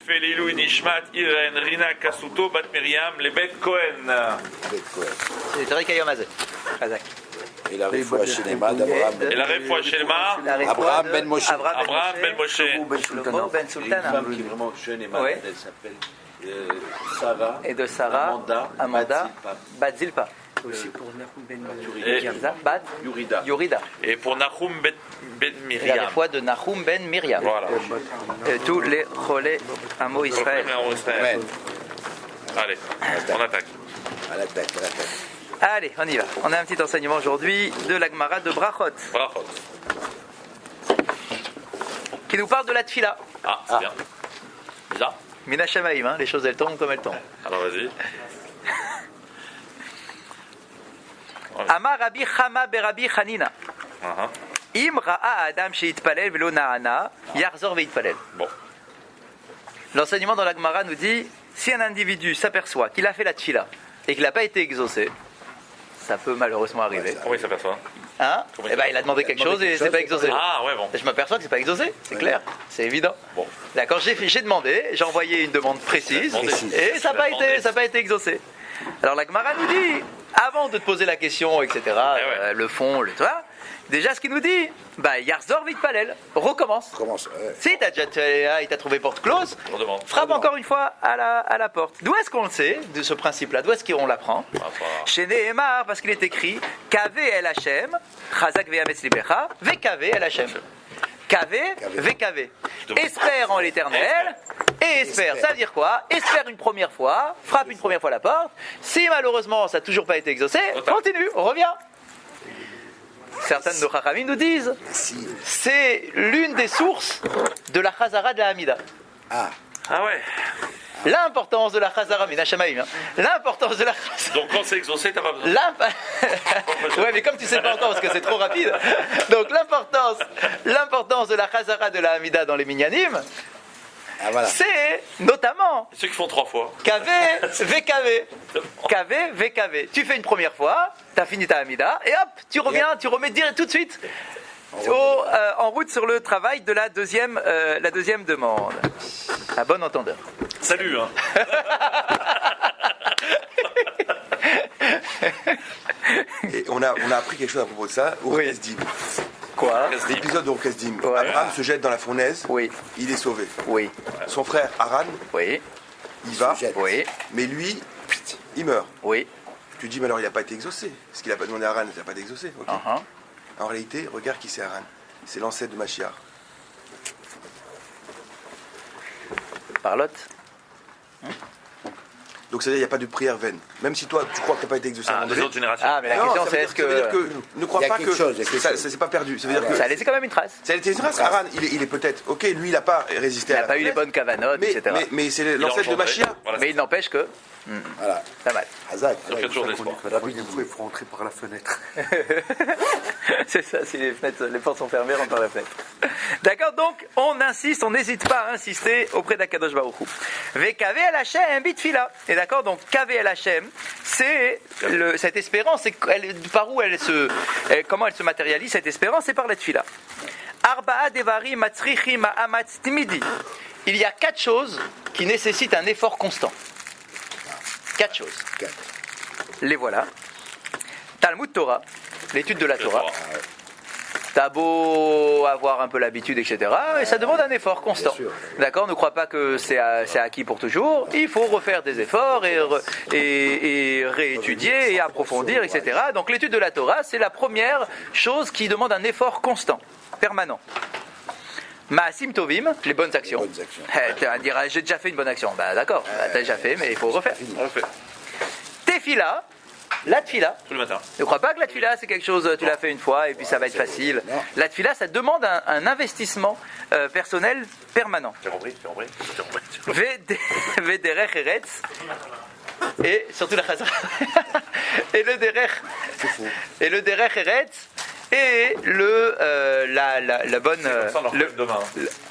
fait l'ilou nishmat Irène Rina Kasuto Bat Miriam Lebet Cohen. C'est Tariq Ayomazé. Razak. Et la réfoua Shelema d'Abraham. Et la réfoua Shelema Abraham Ben Moshe. Abraham Ben Moshe. Ben Une Sultan. femme qui est vraiment jeune et malade, Ouais. elle s'appelle Sarah. Et de Sarah, Amanda, Bat Zilpa. Aussi pour Nahum Ben Et- Bat Yurida. Yorida. Et pour Nahum Ben Et la Miriam. foi de Nahum Ben Miriam. Voilà. Tous les relais Amo Israël. Amen. Allez, on attaque. À l'attaque, à l'attaque. Allez, on y va. On a un petit enseignement aujourd'hui de la Gemara de Brachot, Brachot. qui nous parle de la tfila. Ah, c'est bien. Bizarre. Mina Shamaim, hein, les choses elles tombent comme elles tombent. Alors vas-y. Amar Rabbi Chama Berabi Chanina. Im ra'a Adam sheitpalel velo na'ana, yarzor veitpalel. Bon. L'enseignement dans la Gemara nous dit, si un individu s'aperçoit qu'il a fait la tfila et qu'il n'a pas été exaucé, ça peut malheureusement arriver. Comment il s'aperçoit? Hein? Eh ben, il a demandé quelque chose et c'est pas exaucé. Ah ouais, bon. Je m'aperçois que c'est pas exaucé, c'est clair, c'est évident. Bon. D'accord, j'ai demandé, j'ai envoyé une demande précise Demandé. et ça n'a pas été exaucé. Alors la Gemara nous dit, avant de te poser la question, etc., ouais. le fond, le toit, déjà ce qu'il nous dit, bah Yarzor vite palel, recommence. Commence. Ouais. Si il t'a trouvé porte close, On demande. frappe encore une fois à la porte. D'où est-ce qu'on le sait, de ce principe-là? D'où est-ce qu'on l'apprend? Chez Nehemar, parce qu'il est écrit Kave el Hashem, Chazak ve'ametz libecha, Vekave el Hashem. Kave, Vekave. Espère en l'éternel, et espère. Ça veut dire quoi? Espère une première fois, frappe une première fois à la porte. Si malheureusement ça n'a toujours pas été exaucé, continue, reviens. Certains de nos chachamim nous disent c'est l'une des sources de la chazara de la Hamida. Ah, Ah ouais. L'importance de la chazara, Mina Shamaim, hein. L'importance de la chazara. Donc quand c'est exaucé, t'as pas besoin. Ouais, mais comme tu sais pas encore parce que c'est trop rapide. Donc l'importance de la chazara de la Hamida dans les minyanim, ah voilà. c'est notamment Ceux qui font 3 fois. KV, VKV. KV, VKV. Tu fais une première fois, tu as fini ta Hamida, et hop, tu reviens, tu remets direct tout de suite en route sur le travail de la deuxième demande. À bon entendeur. Salut, hein. Et on a appris quelque chose à propos de ça au Oui. Kesdim. Quoi? L'épisode de Kesdim. Ouais. Abraham se jette dans la fournaise, Oui, il est sauvé. oui, Son frère Haran, oui, il va, jette. oui, mais lui, il meurt. oui. Tu dis, mais alors il n'a pas été exaucé. Parce qu'il n'a pas demandé à Haran, il n'a pas été exaucé. Ok. Uh-huh. En réalité, regarde qui c'est Haran. C'est l'ancêtre de Mashiach. Parlotte. Donc c'est-à-dire qu'il n'y a pas de prière vaine. Même si toi, tu crois que tu n'as pas été exaucé à un Ah, moment des donné. autres générations. Ah, mais la Non, question ça c'est veut est-ce dire- ça veut dire que ne crois Il y a pas quelque que chose, il y a quelque ça, chose. c'est pas perdu. Ça veut dire que ça a laissé quand même une trace? ça a été une trace. Haran, il est peut-être. Ok, lui, il n'a pas résisté Il à n'a la pas eu les fournaise, bonnes cavanotes, etc. mais c'est Il a l'ancêtre de engendré. Mashiach. Voilà. Mais il n'empêche que, Voilà. pas mal. Hazak. Donc il y a toujours d'espoir. La première fois, il faut rentrer par la fenêtre. C'est ça, si les portes sont fermées, rentre par la fenêtre. D'accord, donc on insiste, on n'hésite pas à insister auprès d'Akadosh Baruch Hu. VKV el Hashem bitfila. Et d'accord, donc KV el Hashem, c'est cette espérance, par où comment elle se matérialise cette espérance, c'est par la tfila. Arba'a devari matzrichi ma'amatz timidi. Il y a 4 choses qui nécessitent un effort constant. 4 choses. 4. Les voilà. Talmud Torah, l'étude de la Torah. T'as beau avoir un peu l'habitude, etc., et ça demande un effort constant. Bien sûr. D'accord? Ne crois pas que c'est acquis pour toujours. Il faut refaire des efforts et réétudier et approfondir, etc. Donc l'étude de la Torah, c'est la première chose qui demande un effort constant, permanent. Ma'asim tovim, les bonnes actions. Bonnes actions. Tu vas dire, j'ai déjà fait une bonne action. Bah d'accord, t'as déjà fait, mais il faut refaire. On le fait. Tefila, la tefila. Tous les matins. Ne crois pas que la tefila c'est quelque chose, tu l'as fait une fois et puis ça va être facile. Non. La tefila ça demande un investissement personnel permanent. J'ai compris. Vederech eretz et surtout la chazara et le derech eretz et la bonne Ça, on en refait demain.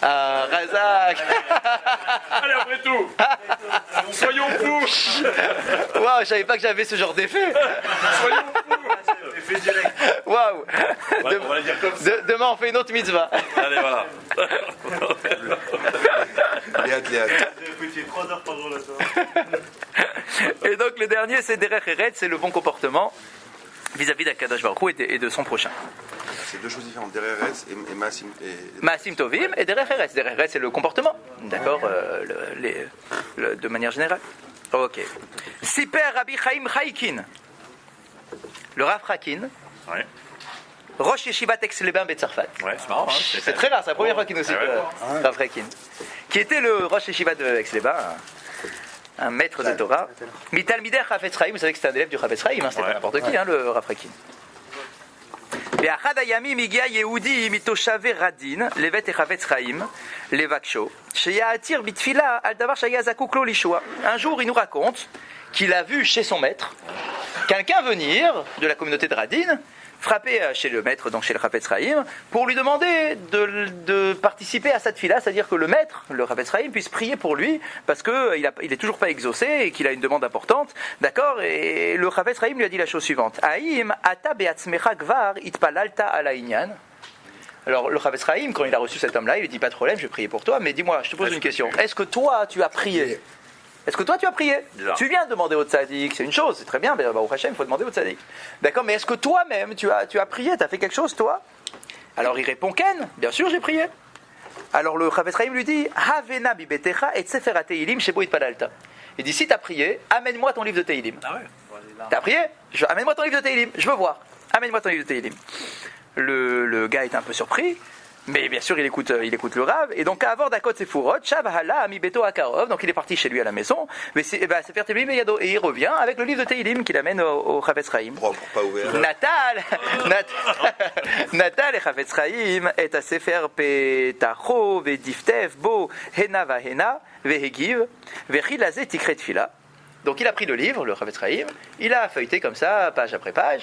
Razak. Allez, après tout. Soyons fous. Waouh, je savais pas que j'avais ce genre d'effet. Soyons fous. Effet direct. Waouh. Ouais, on va le dire comme ça. Demain on fait une autre mitzvah. Allez, voilà. Les Léa. Répétez 3 heures par jour la soirée. Et donc le dernier, c'est Derech Eretz, c'est le bon comportement vis-à-vis d'Akadosh Baruch Hu et de son prochain. C'est deux choses différentes, derrière Eretz et Maasim. Maasim Tovim et Derech Eretz. Derech Eretz, c'est le comportement, d'accord, de manière générale. Ok. Siper Rabbi Chaim Chaikin. Le Rav Chakin, Ouais, Rosh Yeshivat Aix-les-Bains Betzarfat. ouais, c'est marrant. Hein, C'est très rare, c'est la première fois qu'il nous cite Rav Chakin. Qui était le Rosh Yeshivat de Aix-les-Bains, un maître de Torah. Mitalmider Chafetz Chaim, vous savez que c'était un élève du Chafetz Chaim, c'était pas n'importe qui, le Rav Chakin. באחד הימים הגיע יהודי מתושבי רדין לבית החפץ חיים לבקשו שיעתיר בתפילה על דבר שהיה זקוק לו לישועה. Un jour il nous raconte qu'il a vu chez son maître quelqu'un venir de la communauté de Radin frapper chez le maître, donc chez le Chafetz Chaim, pour lui demander de participer à cette fila, c'est-à-dire que le maître, le Chafetz Chaim, puisse prier pour lui, parce qu'il est toujours pas exaucé et qu'il a une demande importante, d'accord. Et le Chafetz Chaim lui a dit la chose suivante: Haïm ata be'atzmecha gvar itpalalta ala inyan. Alors le Chafetz Chaim, quand il a reçu cet homme-là, il lui dit: pas de problème, je vais prier pour toi, mais dis-moi, je te pose une question. Est-ce que toi, tu as prié? Est-ce que toi tu as prié? Tu viens de demander au tzaddik, c'est une chose, c'est très bien, au Hachem, il faut demander au tzaddik. D'accord, mais est-ce que toi-même tu as prié, tu as fait quelque chose toi? Alors il répond: Ken, bien sûr j'ai prié. Alors le Chafetz Chaim lui dit: Havena bibetecha et sefer ateilim shebo itpalalta. Il dit: si tu as prié, amène-moi ton livre de Teilim. Ah ouais. T'as prié? Amène-moi ton livre de Teilim, je veux voir. Amène-moi ton livre de Teilim. Le gars est un peu surpris. Mais bien sûr, il écoute le Rav, et donc avant d'Akot Sefurot, Shavahala Ami Beto Akarov, donc il est parti chez lui à la maison, mais c'est faire Teilim Yado, et il revient avec le livre de Teilim qu'il amène au Chafetz Chaim. Propre, pas ouvert. Natal et Chafetz Chaim est à Sefer Petacho Vediftev Bo Hena Vahena Vehegiv Vechilazé Tikret Fila. Donc il a pris le livre, le Chafetz Chaim, il a feuilleté comme ça, page après page.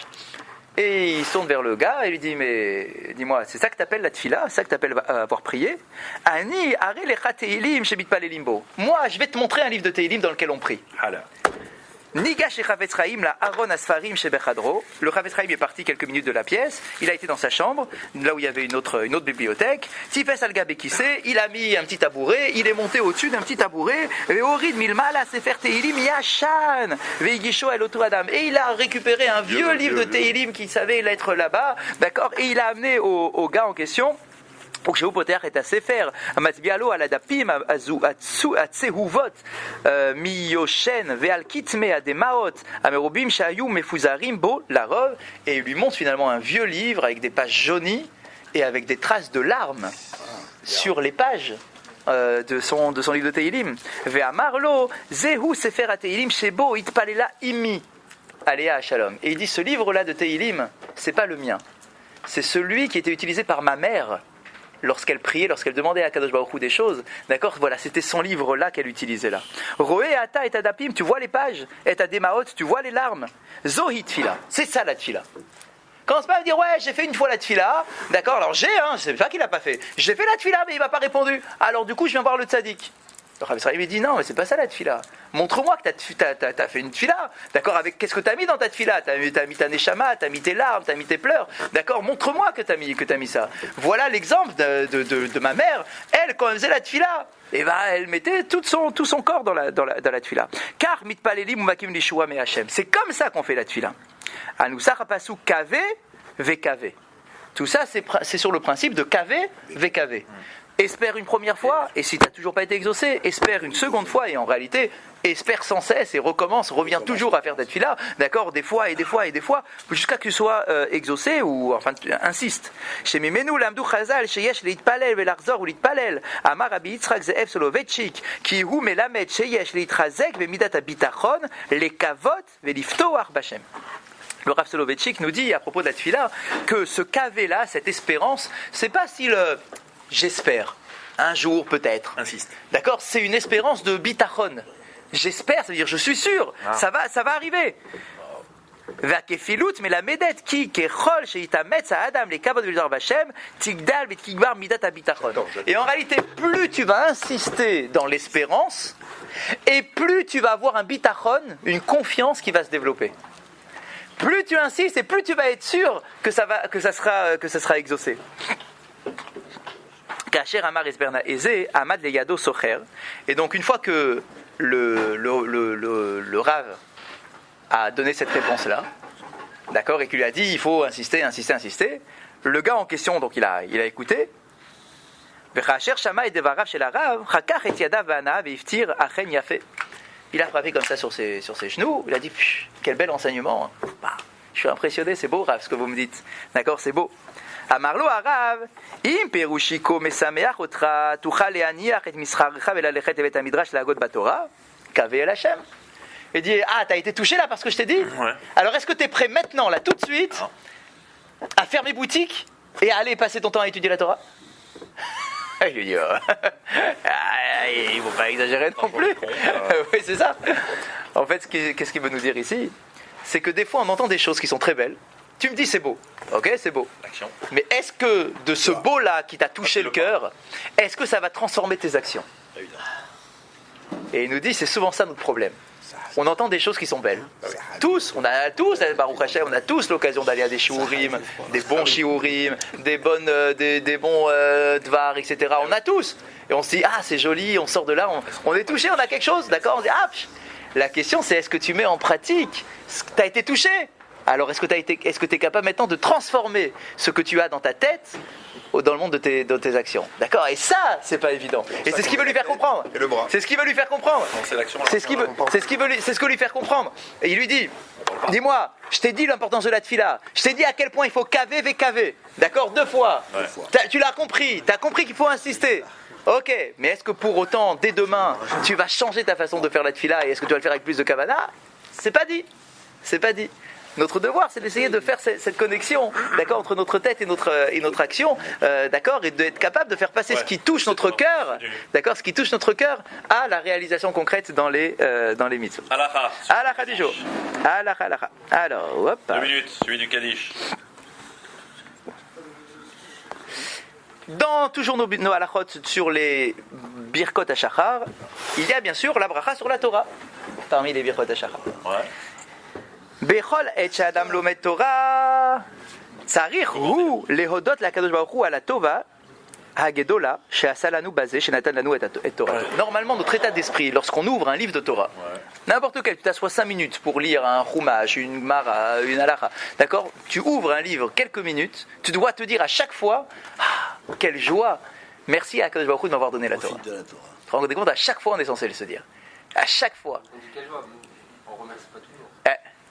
Et il se tourne vers le gars et lui dit: mais dis-moi, c'est ça que t'appelles la tfila? C'est ça que t'appelles avoir prié? Ani are lecha teilim shebit palelim bo. Moi, je vais te montrer un livre de teilim dans lequel on prie. Alors. Nigash et Chafetz Chaim la Aron Asfarim chez Bechadro. Le Chafetz Chaim est parti quelques minutes de la pièce. Il a été dans sa chambre, là où il y avait une autre bibliothèque. Tifes al Gabekissé, il a mis un petit tabouret. Il est monté au-dessus d'un petit tabouret. Et Orid Milmala Sefer Teilim Yashan Veigisho El Otu Adam. Et il a récupéré un vieux livre de Teilim qui savait l'être là-bas, d'accord. Et il a amené au gars en question. וכשהוא פותח את הספר, מצביע לו על הדפים הצהובות מיושן ועל כתמי הדמעות המרובים שהיו מפוזרים בו לרוב, et il lui montre finalement un vieux livre avec des pages jaunies et avec des traces de larmes sur les pages de son livre de Teilim. ואמר לו, זהו ספר התהילים שבו התפללה אמי עליה השלום. Et il dit: ce livre-là de Teilim, c'est pas le mien, c'est celui qui était utilisé par ma mère lorsqu'elle priait, lorsqu'elle demandait à Kadosh Baruch Hu des choses, d'accord, voilà, c'était son livre-là qu'elle utilisait là. Roé ata et adapim, tu vois les pages, et ademaot, tu vois les larmes. Zohi tfila, c'est ça la tfila. Commence pas à me dire: ouais, j'ai fait une fois la tfila, d'accord, alors c'est pas qu'il a pas fait. J'ai fait la tfila, mais il m'a pas répondu. Alors du coup, je viens voir le tzaddik. Le Chafetz Chaim dit: non, mais c'est pas ça la tfila. Montre-moi que t'as fait une tfila. D'accord, avec qu'est-ce que t'as mis dans ta tfila? T'as mis ta neshama, t'as mis tes larmes, t'as mis tes pleurs. D'accord, montre-moi que t'as mis ça. Voilà l'exemple de ma mère. Elle, quand elle faisait la tfila, elle mettait tout son corps dans la tfila. Car mitpalelim umakim lishua me Hashem. C'est comme ça qu'on fait la tfila. Anusach apasu kave vekave. Tout ça, c'est sur le principe de kave vekave. Espère une première fois, et si tu n'as toujours pas été exaucé, espère une seconde fois, et en réalité, espère sans cesse et reviens toujours à faire cette fila, d'accord, des fois, jusqu'à que tu sois exaucé, ou enfin, insiste. Chez Mimenu, l'amdou chazal, chez Yesh, l'itpalel, ve'larzor, ou l'itpalel, amar Rabbi Yitzchak ze'ev solovetchik, ki hu melamed, chez Yesh, l'itrazek, ve'midat habitachon, les kavot, ve'liftoar bachem. Le Rav Soloveitchik nous dit à propos de la tfila que ce kavé-là, cette espérance, c'est pas si le j'espère, un jour peut-être. Insiste. D'accord, c'est une espérance de bitachon. J'espère, ça veut dire je suis sûr, ça va arriver. והכפילות מלמדת כי ככל שיתאמץ האדם לקבוד ולדבר בשם תגדל ותגבר מידת הביטחון. Et en réalité, plus tu vas insister dans l'espérance, et plus tu vas avoir un bitachon, une confiance qui va se développer. Plus tu insistes et plus tu vas être sûr que ça sera exaucé. Kacher Amar Esberna Eze, Amad Leyado Socher. Et donc, une fois que le Rav a donné cette réponse-là, d'accord, et qu'il lui a dit il faut insister, le gars en question, donc il a écouté. Il a frappé comme ça sur ses genoux, il a dit quel bel enseignement. Bah, je suis impressionné, c'est beau Rav ce que vous me dites. D'accord, c'est beau. Amarlo Arav, im perushiko mesameach otra tuchal leaniach et mischarecha velalechet evet midrash lagot batora, kave el Hashem. Il dit t'as été touché là parce que je t'ai dit. Ouais. Alors est-ce que tu es prêt maintenant là tout de suite à fermer boutique et à aller passer ton temps à étudier la Torah? Je lui dis il ne faut pas exagérer non plus. Oui, c'est ça. En fait, qu'est-ce qu'il veut nous dire ici? C'est que des fois, on entend des choses qui sont très belles. Tu me dis, c'est beau. Ok, c'est beau. Action. Mais est-ce que de ce beau-là qui t'a touché le cœur, est-ce que ça va transformer tes actions? Évidemment. Et il nous dit, c'est souvent ça notre problème. On entend des choses qui sont belles. On a tous, Baruch Hashem, on a tous l'occasion d'aller à des shiurim, des bons shiurim, des bons dvar, etc. On a tous. Et on se dit, c'est joli, on sort de là, on est touché, on a quelque chose, d'accord? On se dit, La question, c'est est-ce que tu mets en pratique ce que tu as été touché? Alors, est-ce que tu es capable maintenant de transformer ce que tu as dans ta tête dans le monde de tes actions? D'accord? Et ça, c'est pas évident. Et c'est ce qu'il veut lui faire comprendre. Et le bras. C'est ce qu'il veut lui faire comprendre. C'est l'action. C'est ce qu'il veut lui faire comprendre. Et il lui dit, dis-moi, je t'ai dit l'importance de la tefila. Je t'ai dit à quel point il faut caver, caver. D'accord? 2 fois. Ouais. Tu l'as compris. Tu as compris qu'il faut insister. Ok, mais est-ce que pour autant, dès demain, tu vas changer ta façon de faire la tefila et est-ce que tu vas le faire avec plus de kavana? C'est pas dit. C'est pas dit. Notre devoir, c'est d'essayer de faire cette connexion, d'accord, entre notre tête et notre action, d'accord, et d'être capable de faire passer ce qui touche notre cœur, d'accord, ce qui touche notre cœur, à la réalisation concrète dans les mitzvot. Halakha. Halakha du jour. Halakha. Alors, hop. 2 minutes, celui du Kaddish. Dans toujours nos halachot sur les birkot hashachar, il y a bien sûr la bracha sur la Torah, parmi les birkot hashachar. Ouais. Bechol et shadam lomet Torah, tzarich hu lehodot lakadosh baruch hu ala tova hagedola she'asa lanu bazeh shenatan lanu et Torah. Normalement, notre état d'esprit, lorsqu'on ouvre un livre de Torah, n'importe quel, tu t'assois 5 minutes pour lire un chumash, une mara, une halacha, d'accord? Tu ouvres un livre quelques minutes, tu dois te dire à chaque fois, quelle joie, merci à Kadosh Baruch Hu de m'avoir donné la Torah. Profite de la Torah. Tu te rends compte, à chaque fois on est censé se dire, à chaque fois. On dit quelle joie, on remercie pas toujours.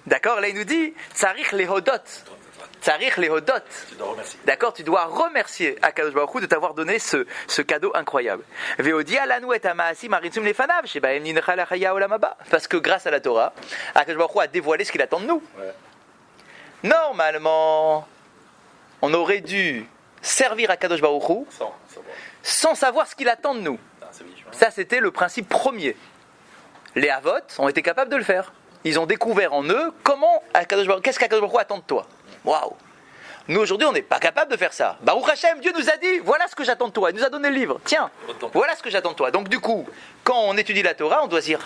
D'accord, là il nous dit, tzarich lehodot. Tzarich lehodot. Tu dois remercier. D'accord, tu dois remercier Akadosh Baruch Hu de t'avoir donné ce cadeau incroyable. Veodia lanu et amaasim aritzum lefanav shebahem nincha lachaya olam haba. Parce que grâce à la Torah, Akadosh Baruch Hu a dévoilé ce qu'il attend de nous. Ouais. Normalement, on aurait dû servir Akadosh Baruch Hu sans savoir ce qu'il attend de nous. Ça, c'était le principe premier. Les Avot ont été capables de le faire. Ils ont découvert en eux qu'est-ce qu'Akadosh Baruch Hu attend de toi. Waouh! Nous, aujourd'hui, on n'est pas capable de faire ça. Baruch Hashem, Dieu nous a dit, voilà ce que j'attends de toi. Il nous a donné le livre. Tiens, voilà ce que j'attends de toi. Donc, du coup, quand on étudie la Torah, on doit se dire,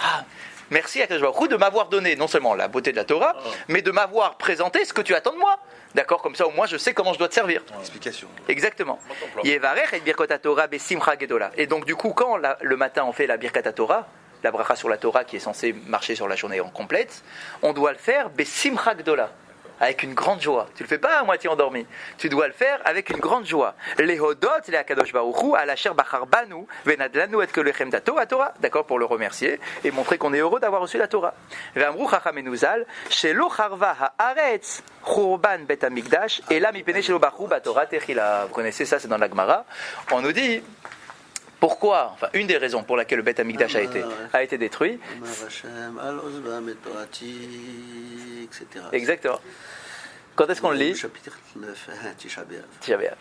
merci à Akadosh Baruch Hu de m'avoir donné non seulement la beauté de la Torah, mais de m'avoir présenté ce que tu attends de moi. D'accord? Comme ça, au moins, je sais comment je dois te servir. Explication. Exactement. Yevarech et Birkat Torah besimcha gedola. Et donc, du coup, quand le matin, on fait la Birkat Torah, la bracha sur la Torah qui est censée marcher sur la journée en complète, on doit le faire besimcha gedola, avec une grande joie. Tu le fais pas à moitié endormi. Tu dois le faire avec une grande joie. Lehodot le Akadosh Baruch Hu ala asher bachar banu venadlanu et kelechem dato à Torah. D'accord, pour le remercier et montrer qu'on est heureux d'avoir reçu la Torah. Ve'amru chachamenu zal shelo charva haaretz churban bet hamikdash ela mipnei shelo bachu batorah techila. Vous connaissez ça, c'est dans la Gemara. On nous dit pourquoi, enfin une des raisons pour laquelle le Bet Hamikdash a été détruit. Etc. Exactement. Quand est-ce qu'on le lit? Chapitre 9, Tisha B'Av. Tisha B'Av.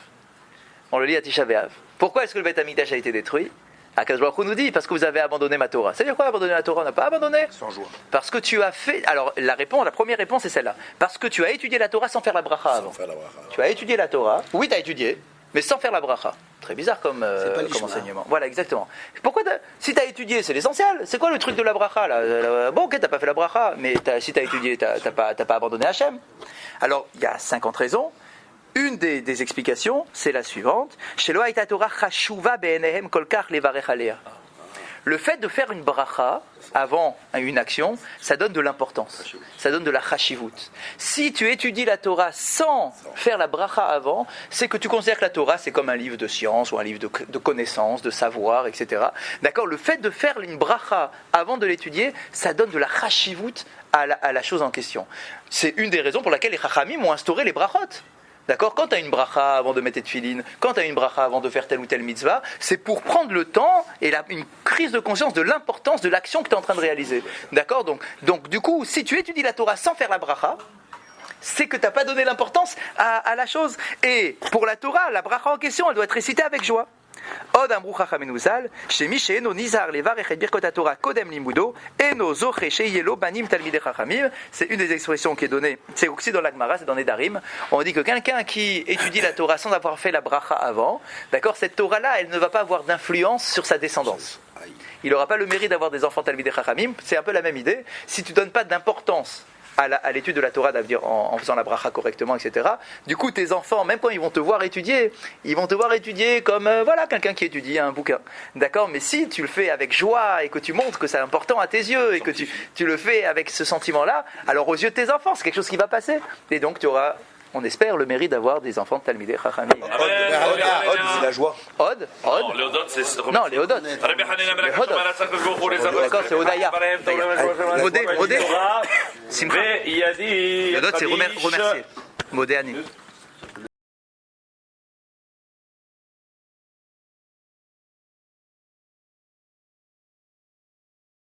On le lit à Tisha B'Av. Pourquoi est-ce que le Bet Hamikdash a été détruit? Akadosh Baruch Hu nous dit, parce que vous avez abandonné ma Torah. C'est-à-dire quoi abandonner la Torah? On n'a pas abandonné. Sans joie. Parce que tu as fait. Alors la première réponse est celle-là. Parce que tu as étudié la Torah sans faire la bracha avant. Sans faire la bracha. Tu as étudié la Torah. Oui, tu as étudié, mais sans faire la bracha. Très bizarre comme enseignement. Voilà, exactement. Pourquoi si tu as étudié, c'est l'essentiel. C'est quoi le truc de la bracha là? Bon, ok, t'as pas fait la bracha, mais si tu as étudié, t'as pas abandonné Hachem. Alors, il y a 50 raisons. une des explications, c'est la suivante. Shelo hayta Torah chashuva be'enehem kol kach levarech alea. Le fait de faire une bracha avant une action, ça donne de l'importance, ça donne de la chashivut. Si tu étudies la Torah sans faire la bracha avant, c'est que tu considères que la Torah c'est comme un livre de science ou un livre de connaissances, de savoir, etc. D'accord ? Le fait de faire une bracha avant de l'étudier, ça donne de la chashivut à la chose en question. C'est une des raisons pour laquelle les chachamim ont instauré les brachot. D'accord ? Quand tu as une bracha avant de mettre tes tefilines, quand tu as une bracha avant de faire telle ou telle mitzvah, c'est pour prendre le temps et une prise de conscience de l'importance de l'action que tu es en train de réaliser. D'accord ? Donc, du coup, si tu étudies la Torah sans faire la bracha, c'est que tu n'as pas donné l'importance à la chose. Et pour la Torah, la bracha en question, elle doit être récitée avec joie. Od amru chachamenu zal, shemi she'eno nizar levarech et birkot haTorah kodem limudo, eno zoche sheyelo banim talmidei chachamim. C'est une des expressions qui est donnée, c'est aussi dans la Gemara, c'est dans les Darim. On dit que quelqu'un qui étudie la Torah sans avoir fait la bracha avant, d'accord, cette Torah-là, elle ne va pas avoir d'influence sur sa descendance. Il n'aura pas le mérite d'avoir des enfants talmidei chachamim. C'est un peu la même idée. Si tu ne donnes pas d'importance à l'étude de la Torah, en faisant la bracha correctement, etc. Du coup, tes enfants, même quand ils vont te voir étudier, ils vont te voir étudier comme quelqu'un qui étudie un bouquin. D'accord ? Mais si tu le fais avec joie et que tu montres que c'est important à tes yeux et que tu le fais avec ce sentiment-là, alors aux yeux de tes enfants, c'est quelque chose qui va passer. Et donc, tu auras, on espère, le mérite d'avoir des enfants de Talmidei Chachamim. Od, c'est la joie. Od Non, Léodot, c'est... Non, les Hodot. D'accord, c'est Odaya. Modé. Simcha. Léodot, c'est remercier. Modé Ani.